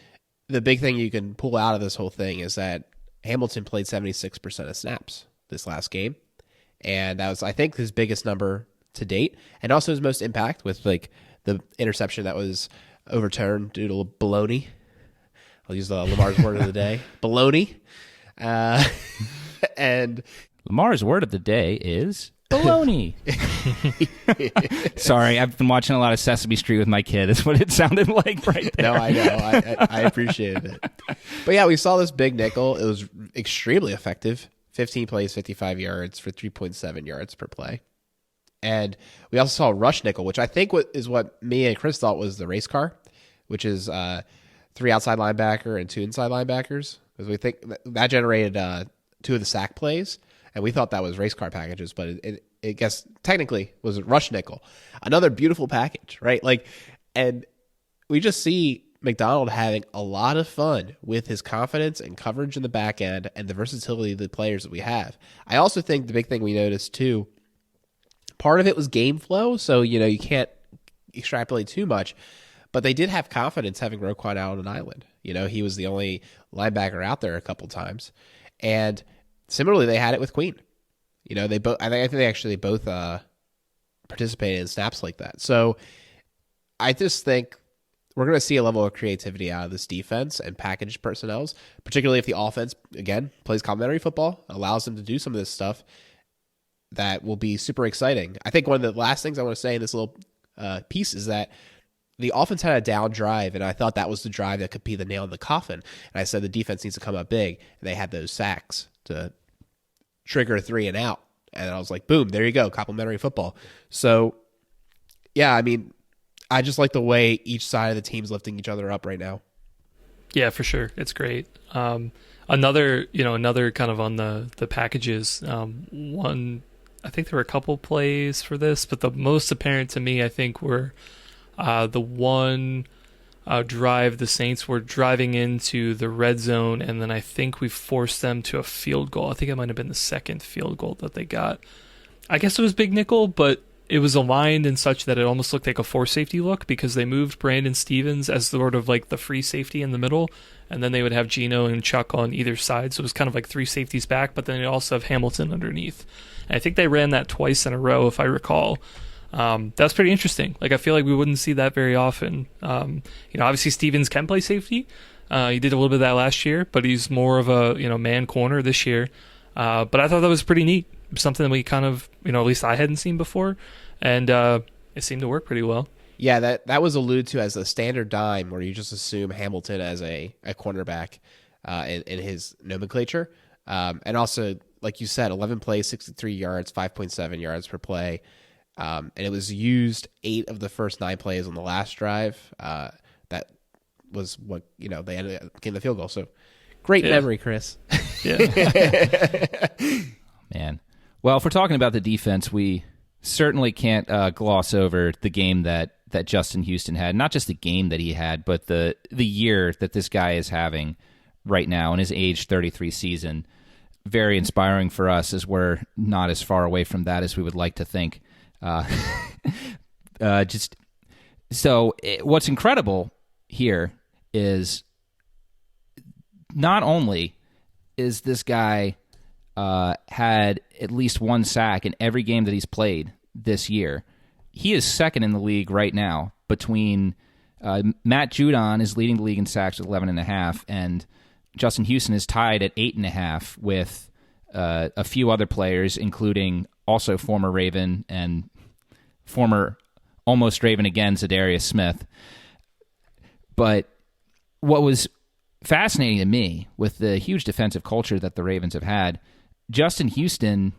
the big thing you can pull out of this whole thing is that Hamilton played 76% of snaps this last game. And that was, I think, his biggest number to date, and also his most impact with like the interception that was overturned due to baloney. I'll use Lamar's word of the day, baloney. And Lamar's word of the day is baloney. Sorry, I've been watching a lot of Sesame Street with my kid. That's what it sounded like right there. No, I know. I appreciated it. But yeah, we saw this big nickel. It was extremely effective. 15 plays, 55 yards for 3.7 yards per play. And we also saw a rush nickel, which I think is what me and Chris thought was the race car, which is 3 outside linebacker and 2 inside linebackers. Because we think that generated 2 of the sack plays, and we thought that was race car packages, but it guess technically was a rush nickel. Another beautiful package, right? And we just see McDonald having a lot of fun with his confidence and coverage in the back end and the versatility of the players that we have. I also think the big thing we noticed too, part of it was game flow, so you can't extrapolate too much, but they did have confidence having Roquan out on an island. He was the only linebacker out there a couple times, and similarly they had it with Queen. They both. I think they actually both participated in snaps like that. So I just think we're going to see a level of creativity out of this defense and package personnel, particularly if the offense, again, plays complementary football, allows them to do some of this stuff. That will be super exciting. I think one of the last things I want to say in this little piece is that the offense had a down drive, and I thought that was the drive that could be the nail in the coffin. And I said the defense needs to come up big, and they had those sacks to trigger a 3 and out. And I was like, boom, there you go, complementary football. So, yeah, I mean, I just like the way each side of the team's lifting each other up right now. Yeah, for sure. It's great. Another kind of on the packages, one, I think there were a couple plays for this, but the most apparent to me, I think, were the one drive the Saints were driving into the red zone, and then I think we forced them to a field goal. I think it might have been the second field goal that they got. I guess it was big nickel, but it was aligned in such that it almost looked like a 4 safety look because they moved Brandon Stevens as sort of like the free safety in the middle, and then they would have Geno and Chuck on either side. So it was kind of like 3 safeties back, but then they also have Hamilton underneath. And I think they ran that twice in a row, if I recall. That's pretty interesting. I feel like we wouldn't see that very often. Obviously Stevens can play safety. He did a little bit of that last year, but he's more of a man corner this year. But I thought that was pretty neat. Something that we kind of, at least I hadn't seen before, and it seemed to work pretty well. Yeah, that was alluded to as a standard dime, where you just assume Hamilton as a cornerback in his nomenclature. And also, like you said, 11 plays, 63 yards, 5.7 yards per play. And it was used 8 of the first 9 plays on the last drive. That was what, they ended up getting the field goal. So great memory, Chris. Yeah. Man. Well, if we're talking about the defense, we certainly can't gloss over the game that Justin Houston had. Not just the game that he had, but the year that this guy is having right now in his age 33 season. Very inspiring for us, as we're not as far away from that as we would like to think. What's incredible here is not only is this guy had at least one sack in every game that he's played this year. He is second in the league right now between Matt Judon is leading the league in sacks with 11.5, and Justin Houston is tied at 8.5 with a few other players, including also former Raven and former almost Raven again, Zadarius Smith. But what was fascinating to me with the huge defensive culture that the Ravens have had, Justin Houston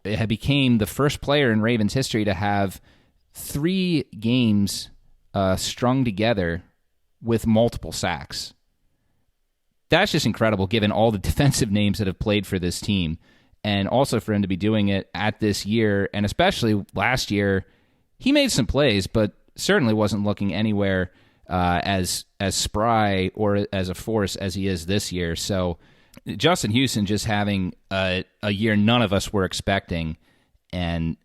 had became the first player in Ravens history to have 3 games strung together with multiple sacks. That's just incredible given all the defensive names that have played for this team. And also for him to be doing it at this year, and especially last year, he made some plays, but certainly wasn't looking anywhere as spry or as a force as he is this year. So Justin Houston just having a year none of us were expecting, and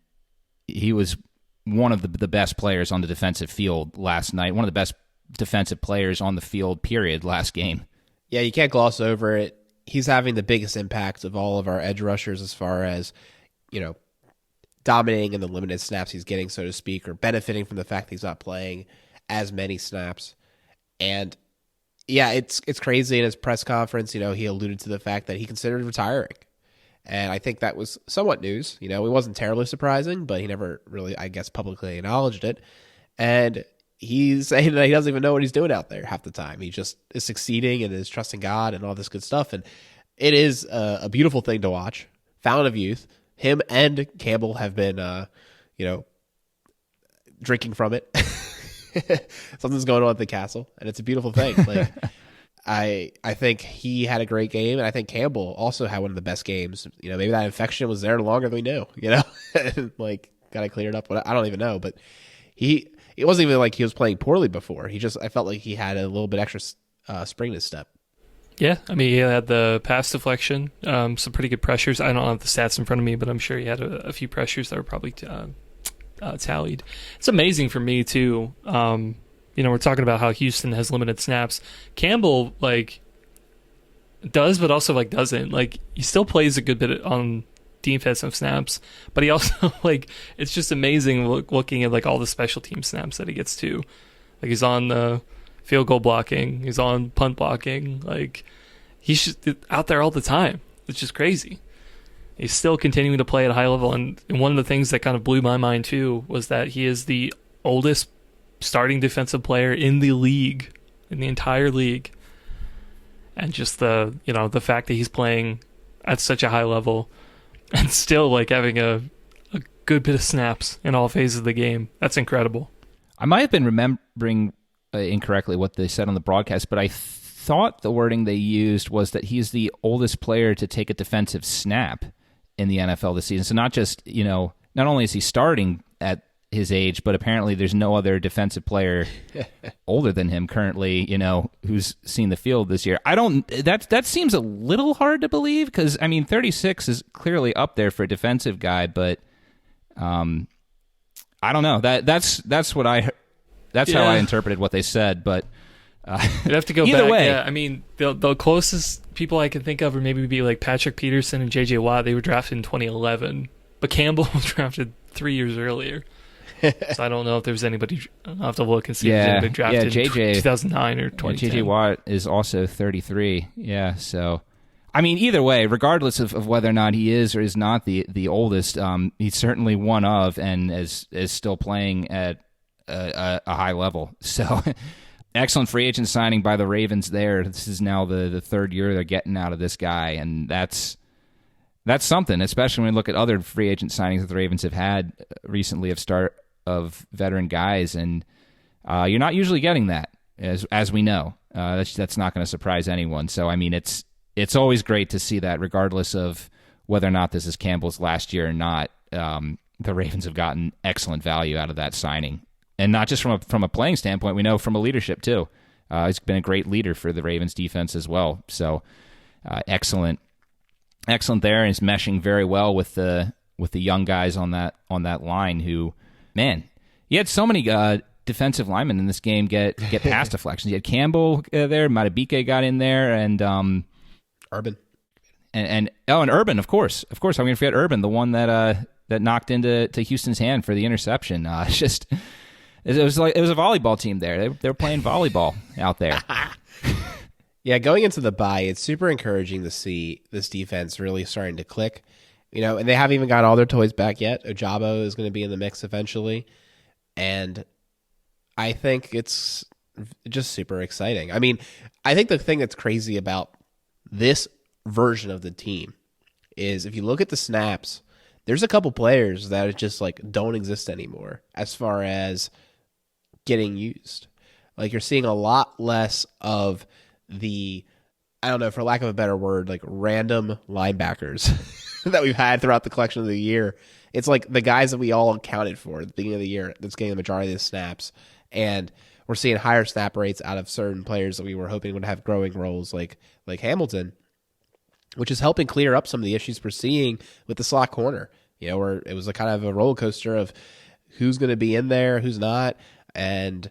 he was one of the best players on the defensive field last night, one of the best defensive players on the field, period, last game. Yeah, you can't gloss over it. He's having the biggest impact of all of our edge rushers as far as, dominating in the limited snaps he's getting, so to speak, or benefiting from the fact that he's not playing as many snaps. And yeah, it's crazy. In his press conference, he alluded to the fact that he considered retiring. And I think that was somewhat news. It wasn't terribly surprising, but he never really, I guess, publicly acknowledged it. And he's saying that he doesn't even know what he's doing out there half the time. He just is succeeding and is trusting God and all this good stuff. And it is a beautiful thing to watch. Fountain of youth. Him and Campbell have been, drinking from it. Something's going on at the castle, and it's a beautiful thing. Like, I think he had a great game, and I think Campbell also had one of the best games. Maybe that infection was there longer than we knew. And, got it cleared up. I don't even know, but it wasn't even like he was playing poorly before. I felt like he had a little bit extra spring in his step. Yeah, I mean, he had the pass deflection, some pretty good pressures. I don't have the stats in front of me, but I'm sure he had a few pressures that were probably tallied. It's amazing for me, too. We're talking about how Houston has limited snaps. Campbell, does, but also, doesn't. He still plays a good bit on defensive snaps, but he also, it's just amazing looking at, all the special team snaps that he gets to. He's on the field goal blocking, he's on punt blocking, he's just out there all the time. It's just crazy. He's still continuing to play at a high level, and one of the things that kind of blew my mind too was that he is the oldest starting defensive player in the league, in the entire league, and just the fact that he's playing at such a high level and still having a good bit of snaps in all phases of the game. That's incredible. I might have been remembering incorrectly what they said on the broadcast, but I thought the wording they used was that he's the oldest player to take a defensive snap in the NFL this season. So not just, not only is he starting at his age, but apparently there's no other defensive player older than him currently, who's seen the field this year. That seems a little hard to believe because, 36 is clearly up there for a defensive guy, but I don't know. That's how I interpreted what they said, but you'd have to go either back. way. Yeah, the closest people I can think of are maybe Patrick Peterson and J.J. Watt. They were drafted in 2011, but Campbell was drafted 3 years earlier. So I don't know if there's anybody. I'll have to look and see if there's anybody drafted in 2009 or 2010. J.J. Watt is also 33. Yeah, so either way, regardless of whether or not he is or is not the oldest, he's certainly one of and is still playing at a high level. So excellent free agent signing by the Ravens there. This is now the third year they're getting out of this guy, and that's something, especially when we look at other free agent signings that the Ravens have had recently of veteran guys, and you're not usually getting that, as we know. That's not going to surprise anyone. So, it's always great to see that, regardless of whether or not this is Campbell's last year or not. The Ravens have gotten excellent value out of that signing. And not just from a playing standpoint, we know from a leadership too. He's been a great leader for the Ravens defense as well. So excellent there, and he's meshing very well with the young guys on that line. Who, man, you had so many defensive linemen in this game get pass deflections. You had Campbell there, Matabike got in there, and Urban. and Urban, of course. I'm going to forget Urban, the one that knocked into Houston's hand for the interception. It was a volleyball team there. They were playing volleyball out there. Yeah, going into the bye, it's super encouraging to see this defense really starting to click. And they haven't even got all their toys back yet. Ojabo is going to be in the mix eventually. And I think it's just super exciting. I mean, I think the thing that's crazy about this version of the team is if you look at the snaps, there's a couple players that just don't exist anymore as far as getting used. You're seeing a lot less of the, I don't know, for lack of a better word, random linebackers that we've had throughout the collection of the year. It's the guys that we all accounted for at the beginning of the year that's getting the majority of the snaps. And we're seeing higher snap rates out of certain players that we were hoping would have growing roles like Hamilton, which is helping clear up some of the issues we're seeing with the slot corner. Where it was a kind of a roller coaster of who's going to be in there, who's not. And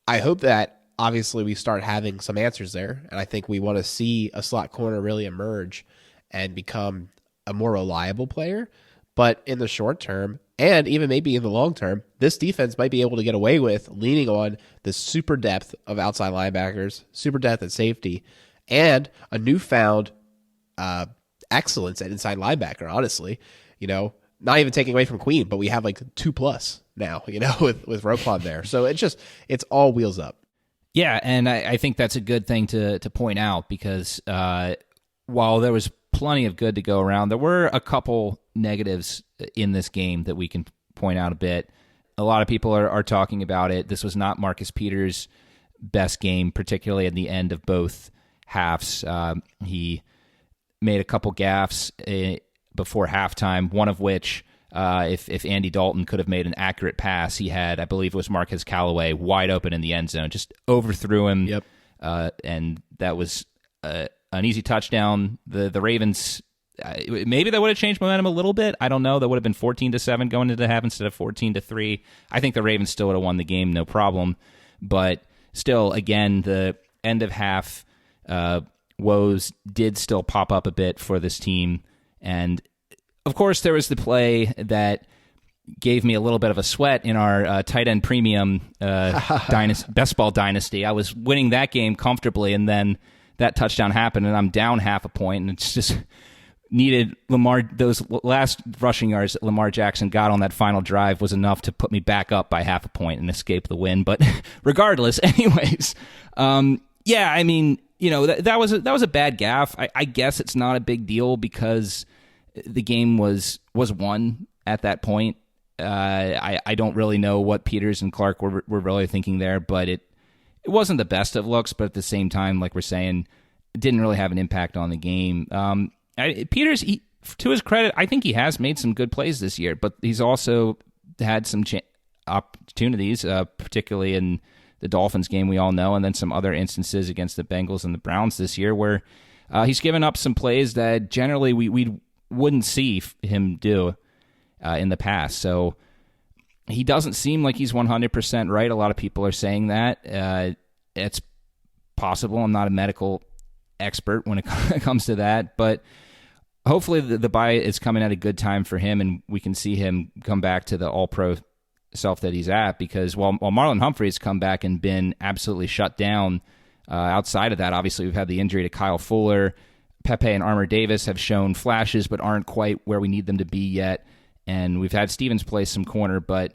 I hope that obviously we start having some answers there. And I think we want to see a slot corner really emerge and become a more reliable player. But in the short term, and even maybe in the long term, this defense might be able to get away with leaning on the super depth of outside linebackers, super depth at safety, and a newfound excellence at inside linebacker, honestly. Not even taking away from Queen, but we have 2+ now, with Roquan there. So it's all wheels up. Yeah, and I think that's a good thing to point out because while there was plenty of good to go around, there were a couple negatives in this game that we can point out a bit. A lot of people are talking about it. This was not Marcus Peters' best game, particularly at the end of both halves. He made a couple gaffes before halftime, one of which, if Andy Dalton could have made an accurate pass, he had, I believe it was Marquez Callaway, wide open in the end zone, just overthrew him. Yep. And that was an easy touchdown. The Ravens, maybe that would have changed momentum a little bit. I don't know. That would have been 14-7 going into half instead of 14-3. I think the Ravens still would have won the game, no problem. But still, again, the end of half woes did still pop up a bit for this team. And, of course, there was the play that gave me a little bit of a sweat in our tight end premium best ball dynasty. I was winning that game comfortably, and then that touchdown happened, and I'm down half a point, and it's just needed Lamar. Those last rushing yards that Lamar Jackson got on that final drive was enough to put me back up by half a point and escape the win. But regardless, anyways, yeah, I mean, that was a bad gaffe. I guess it's not a big deal because the game was won at that point. I don't really know what Peters and Clark were really thinking there, but it wasn't the best of looks, but at the same time, like we're saying, it didn't really have an impact on the game. Peters, to his credit, I think he has made some good plays this year, but he's also had some opportunities, particularly in the Dolphins game we all know, and then some other instances against the Bengals and the Browns this year where he's given up some plays that generally we wouldn't see him do in the past. So he doesn't seem like he's 100% right. A lot of people are saying that. It's possible. I'm not a medical expert when it comes to that, but hopefully the bye is coming at a good time for him, and we can see him come back to the all-pro self that he's at, because while Marlon Humphrey's come back and been absolutely shut down, outside of that, obviously we've had the injury to Kyle Fuller. Pepe and Armour Davis have shown flashes but aren't quite where we need them to be yet. And we've had Stevens play some corner, but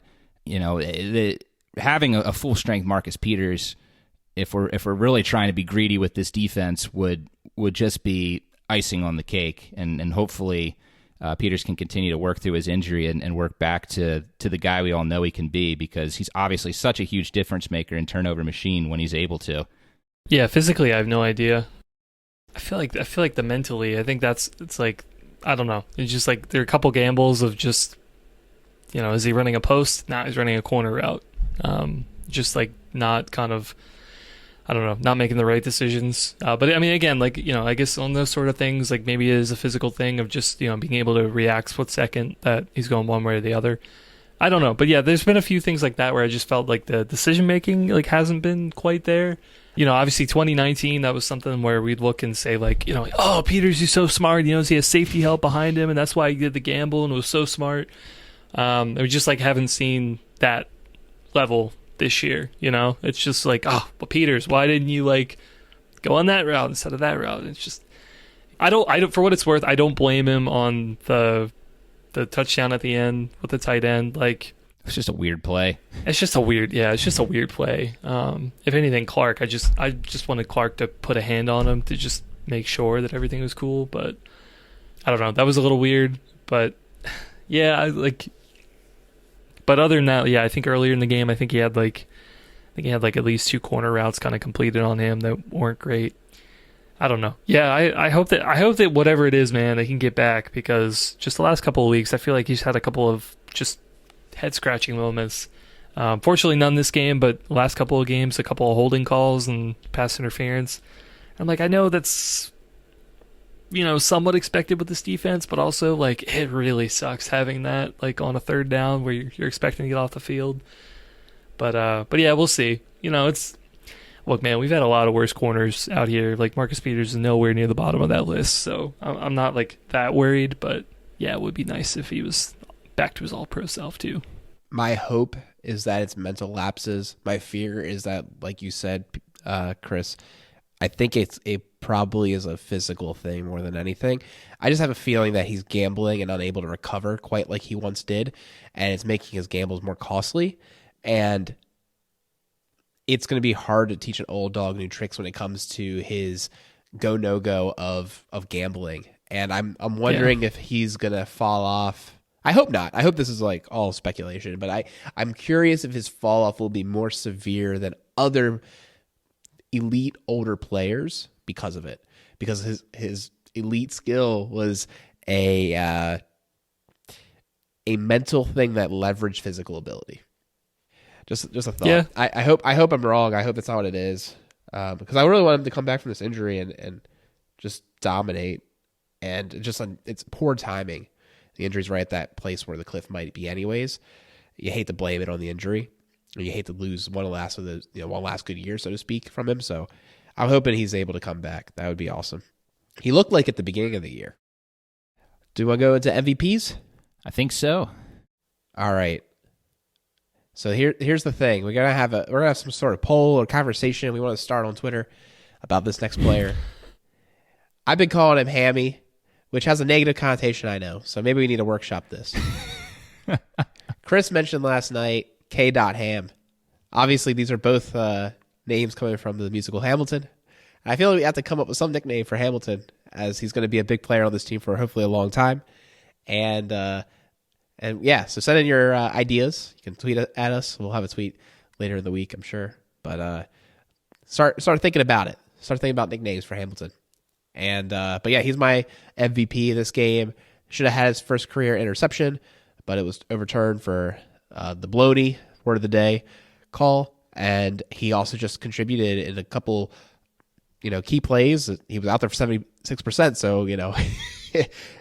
having a full strength Marcus Peters, if we're really trying to be greedy with this defense, would just be icing on the cake. And hopefully Peters can continue to work through his injury and work back to the guy we all know he can be, because he's obviously such a huge difference maker and turnover machine when he's able to. Yeah, physically I have no idea. I feel like the mentally, I think it's like, I don't know. It's just like there are a couple gambles of just, is he running a post? Nah, he's running a corner route. Just like not kind of, I don't know, not making the right decisions. But I mean, again, like, I guess on those sort of things, like maybe it is a physical thing of just, being able to react split second that he's going one way or the other. I don't know. But yeah, there's been a few things like that where I just felt like the decision making like hasn't been quite there. obviously 2019, that was something where we'd look and say, like, oh, Peters, he's so smart. He has safety help behind him, and that's why he did the gamble and was so smart. And we just, like, haven't seen that level this year, It's just like, oh, well, Peters, why didn't you, like, go on that route instead of that route? It's just, I don't, for what it's worth, I don't blame him on the touchdown at the end with the tight end. Like, it's just a weird play. It's just a weird play. If anything, Clark, I just wanted Clark to put a hand on him to just make sure that everything was cool. But I don't know. That was a little weird. But yeah, but other than that, yeah, I think earlier in the game, I think he had like at least 2 corner routes kind of completed on him that weren't great. I don't know. Yeah, I hope that whatever it is, man, they can get back, because just the last couple of weeks, I feel like he's had a couple of just head-scratching moments. Fortunately, none this game, but the last couple of games, a couple of holding calls and pass interference. I'm like, I know that's, somewhat expected with this defense, but also, like, it really sucks having that, like, on a third down where you're expecting to get off the field. But yeah, we'll see. Look, man, we've had a lot of worse corners out here. Like, Marcus Peters is nowhere near the bottom of that list, so I'm not, like, that worried. But, yeah, it would be nice if he was back to his all-pro self, too. My hope is that it's mental lapses. My fear is that, like you said, Chris, I think it probably is a physical thing more than anything. I just have a feeling that he's gambling and unable to recover quite like he once did, and it's making his gambles more costly. And it's going to be hard to teach an old dog new tricks when it comes to his go no go of gambling. And I'm wondering if he's going to fall off. I hope not. I hope this is like all speculation, but I'm curious if his fall off will be more severe than other elite older players because of it. Because his elite skill was a mental thing that leveraged physical ability. Just a thought. Yeah. I hope I'm wrong. I hope that's not what it is. Because I really want him to come back from this injury and just dominate. And it's poor timing. The injury's right at that place where the cliff might be anyways. You hate to blame it on the injury. And you hate to lose one last good year, so to speak, from him. So I'm hoping he's able to come back. That would be awesome. He looked like at the beginning of the year. Do you want to go into MVPs? I think so. All right. So here's the thing. We're gonna have some sort of poll or conversation we want to start on Twitter about this next player. I've been calling him Hammy, which has a negative connotation, I know. So maybe we need to workshop this. Chris mentioned last night K.Ham. Obviously, these are both names coming from the musical Hamilton. And I feel like we have to come up with some nickname for Hamilton, as he's going to be a big player on this team for hopefully a long time. And yeah, so send in your ideas. You can tweet at us. We'll have a tweet later in the week, I'm sure. But start thinking about it. Start thinking about nicknames for Hamilton. And but yeah, he's my MVP of this game. Should have had his first career interception, but it was overturned for the Bloney word of the day call. And he also just contributed in a couple, key plays. He was out there for 76%, so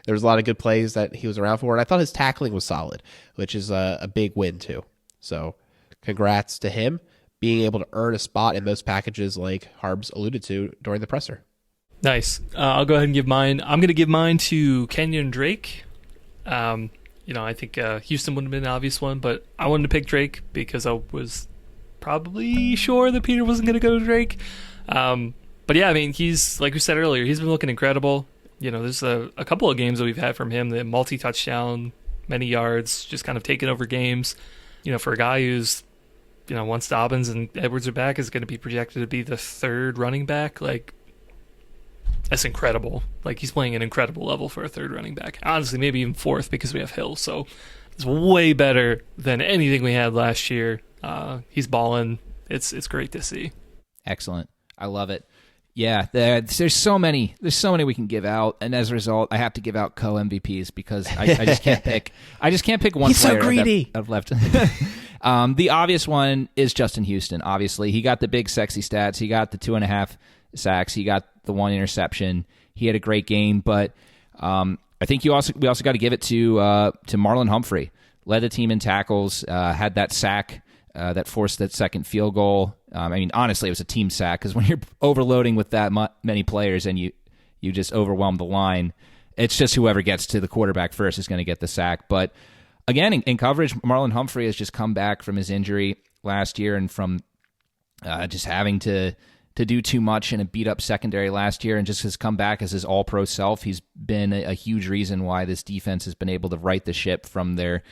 there was a lot of good plays that he was around for, and I thought his tackling was solid, which is a big win too. So congrats to him being able to earn a spot in most packages like Harbs alluded to during the presser. Nice. I'll go ahead and give mine. I'm going to give mine to Kenyon Drake. I think Houston would have been an obvious one, but I wanted to pick Drake because I was probably sure that Peter wasn't going to go to Drake. But yeah, I mean, he's, like we said earlier, he's been looking incredible. There's a couple of games that we've had from him, the multi-touchdown, many yards, just kind of taking over games. For a guy who's, once Dobbins and Edwards are back, is going to be projected to be the third running back. Like, that's incredible. Like, he's playing an incredible level for a third running back. Honestly, maybe even fourth because we have Hill. So it's way better than anything we had last year. He's balling. It's great to see. Excellent. I love it. Yeah, there's so many we can give out, and as a result, I have to give out co-MVPs because I just can't pick. I just can't pick one He's player. So greedy. I've left. The obvious one is Justin Houston. Obviously, he got the big sexy stats. He got the 2.5 sacks. He got the 1 interception. He had a great game, but I think we also got to give it to Marlon Humphrey. Led the team in tackles. Had that sack that forced that second field goal I mean, honestly, it was a team sack because when you're overloading with that many players and you just overwhelm the line, it's just whoever gets to the quarterback first is going to get the sack. But again, in coverage, Marlon Humphrey has just come back from his injury last year and from just having to do too much in a beat-up secondary last year and just has come back as his all-pro self. He's been a huge reason why this defense has been able to right the ship from their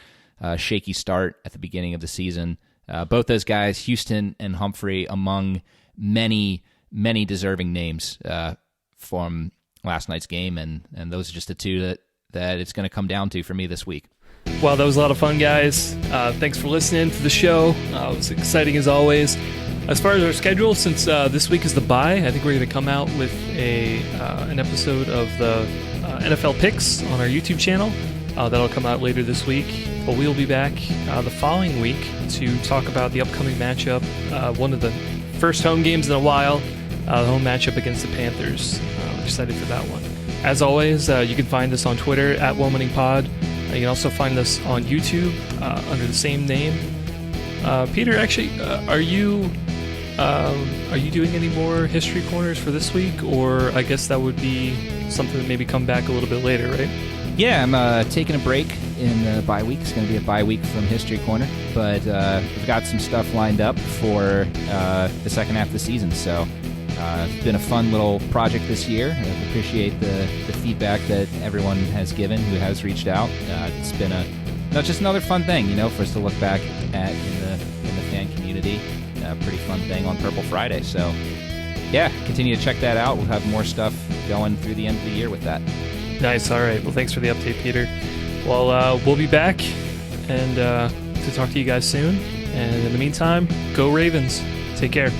shaky start at the beginning of the season. Both those guys, Houston and Humphrey, among many, many deserving names from last night's game, and those are just the two that it's going to come down to for me this week. Well, that was a lot of fun, guys. Thanks for listening to the show. It was exciting as always. As far as our schedule, since this week is the bye, I think we're going to come out with an episode of the NFL picks on our YouTube channel. That'll come out later this week. But we'll be back the following week to talk about the upcoming matchup, one of the first home games in a while, the home matchup against the Panthers. I'm excited for that one. As always, you can find us on Twitter at WomaningPod. You can also find us on YouTube under the same name. Peter, actually, are you doing any more history corners for this week? Or I guess that would be something that maybe come back a little bit later, right? Yeah, I'm taking a break in the bye week. It's going to be a bye week from History Corner, but we've got some stuff lined up for the second half of the season. So it's been a fun little project this year. I appreciate the feedback that everyone has given who has reached out. It's been just another fun thing, for us to look back at in the fan community. A pretty fun thing on Purple Friday. So yeah, continue to check that out. We'll have more stuff going through the end of the year with that. Nice. All right. Well, thanks for the update, Peter. Well, we'll be back and to talk to you guys soon. And in the meantime, go Ravens. Take care.